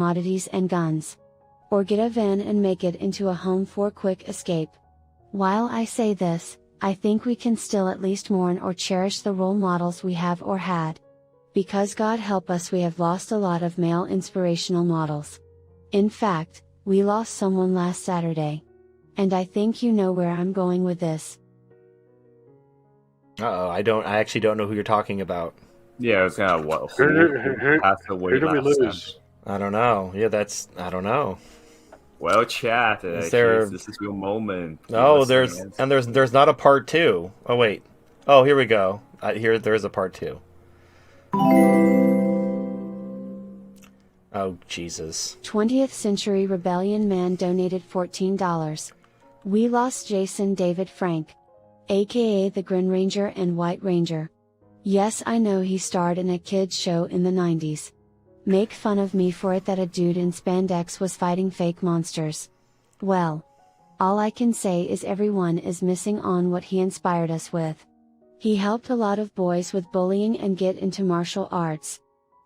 commodities and guns. Or get a van and make it into a home for quick escape. While I say this, I think we can still at least mourn or cherish the role models we have or had. Because God help us, we have lost a lot of male inspirational models. In fact, we lost someone last Saturday. And I think you know where I'm going with this. I actually don't know who you're talking about. Yeah, it's kind of what who passed away Who do we last lose? Sunday. I don't know. Yeah, I don't know. Well, chat. Is there... This is your moment. Oh, there's not a part 2. Oh wait. Oh, here we go. There is a part 2. Oh Jesus. 20th Century Rebellion man donated $14. We lost Jason David Frank, aka the Green Ranger and White Ranger. Yes, I know he starred in a kids show in the 90s. Make fun of me for it that a dude in spandex was fighting fake monsters. Well, all I can say is everyone is missing on what he inspired us with. He helped a lot of boys with bullying and get into martial arts.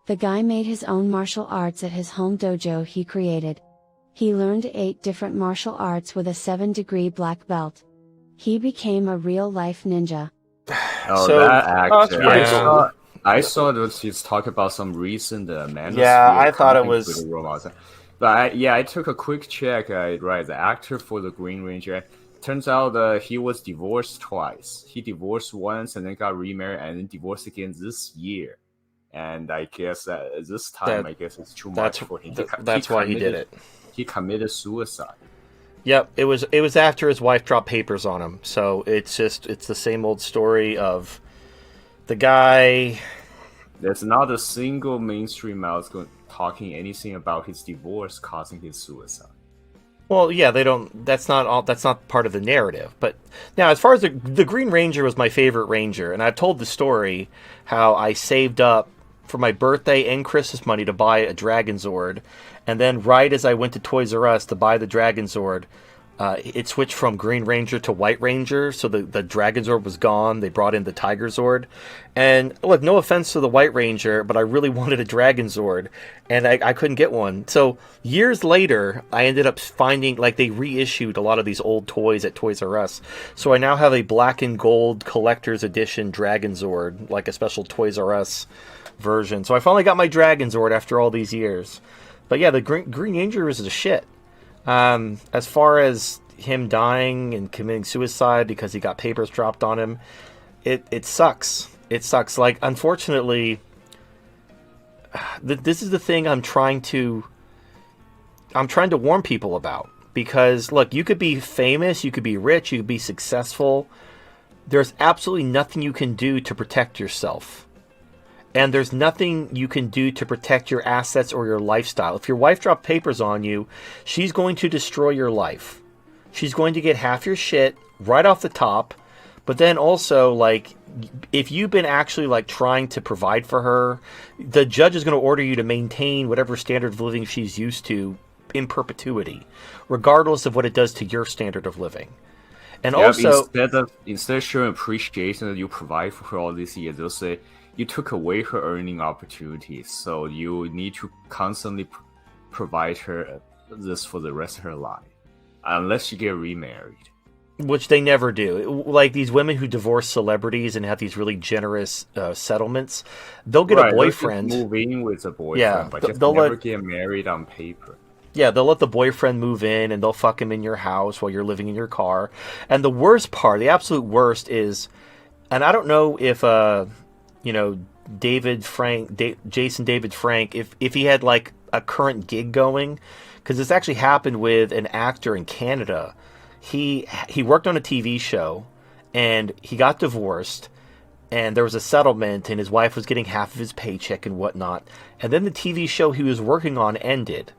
The guy made his own martial arts at his home dojo he created. He learned 8 different martial arts with a 7-degree black belt. He became a real-life ninja. Oh, So, that actor. yeah. I saw that he's talking about some recent Manosphere. Yeah, I thought it was... Twitter robots. But I took a quick check. Right, the actor for the Green Ranger. Turns out he was divorced twice. He divorced once and then got remarried and then divorced again this year. And I guess this time, I guess it's too much for him. That's why he did it. He committed suicide. Yep, it was after his wife dropped papers on him. So it's the same old story of the guy. There's not a single mainstream mouse talking anything about his divorce causing his suicide. Well, yeah, they don't. That's not part of the narrative. But now, as far as the Green Ranger was my favorite Ranger, and I've told the story how I saved up for my birthday and Christmas money to buy a Dragon Zord, and then right as I went to Toys R Us to buy the Dragon Zord, it switched from Green Ranger to White Ranger, so the Dragon Zord was gone. They brought in the Tiger Zord. And look, no offense to the White Ranger, but I really wanted a Dragon Zord, and I couldn't get one. So years later, I ended up finding, like, they reissued a lot of these old toys at Toys R Us. So I now have a black and gold collector's edition Dragon Zord, like a special Toys R Us version. So I finally got my Dragon Zord after all these years. But yeah, the Green Ranger is the shit. As far as him dying and committing suicide because he got papers dropped on him, it sucks. It sucks. Like, unfortunately, this is the thing I'm trying to warn people about. Because, look, you could be famous, you could be rich, you could be successful. There's absolutely nothing you can do to protect yourself. And there's nothing you can do to protect your assets or your lifestyle. If your wife dropped papers on you, she's going to destroy your life. She's going to get half your shit right off the top. But then also, like, if you've been actually, like, trying to provide for her, the judge is going to order you to maintain whatever standard of living she's used to in perpetuity, regardless of what it does to your standard of living. And also, instead of showing appreciation that you provide for her all these years, they'll say, you took away her earning opportunities, so you need to constantly provide her this for the rest of her life, unless she get remarried. Which they never do. Like, these women who divorce celebrities and have these really generous settlements, they'll get a boyfriend. They'll just move in with a boyfriend, but just never get married on paper. Yeah, they'll let the boyfriend move in, and they'll fuck him in your house while you're living in your car. And the worst part, the absolute worst is, and I don't know if... Jason David Frank, if he had like a current gig going, because this actually happened with an actor in Canada. He worked on a TV show, and he got divorced, and there was a settlement, and his wife was getting half of his paycheck and whatnot. And then the TV show he was working on ended,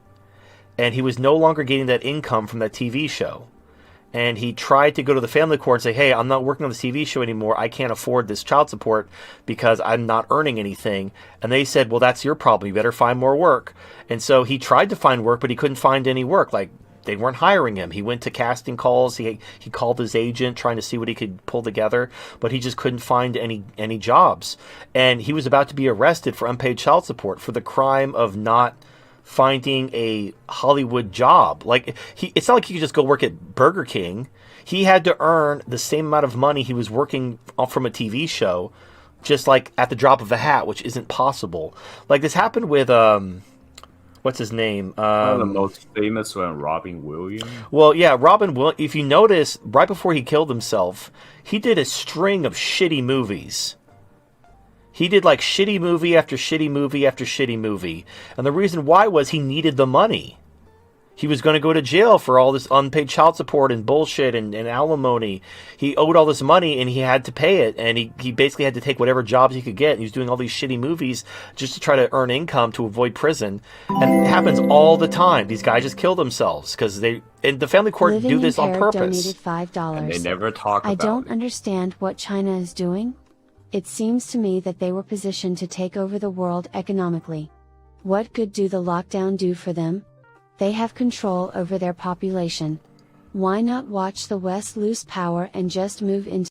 and he was no longer getting that income from that TV show. And he tried to go to the family court and say, hey, I'm not working on the TV show anymore. I can't afford this child support because I'm not earning anything. And they said, well, that's your problem. You better find more work. And so he tried to find work, but he couldn't find any work. Like, they weren't hiring him. He went to casting calls. He called his agent trying to see what he could pull together, but he just couldn't find any jobs. And he was about to be arrested for unpaid child support for the crime of not finding a Hollywood job. Like it's not like he could just go work at Burger King. He had to earn the same amount of money he was working from a TV show, just like at the drop of a hat, which isn't possible. Like this happened with what's his name? One of the most famous one, Robin Williams. Well, yeah, Robin Williams. If you notice, right before he killed himself, he did a string of shitty movies. He did like shitty movie after shitty movie after shitty movie. And the reason why was he needed the money. He was going to go to jail for all this unpaid child support and bullshit and alimony. He owed all this money and he had to pay it. And he basically had to take whatever jobs he could get. And he was doing all these shitty movies just to try to earn income to avoid prison. And it happens all the time. These guys just kill themselves because and the family court Living do this on Impaired purpose. donated $5. And they never talk about I don't it. understand what China is doing. It seems to me that they were positioned to take over the world economically. What good do the lockdown do for them? They have control over their population. Why not watch the West lose power and just move into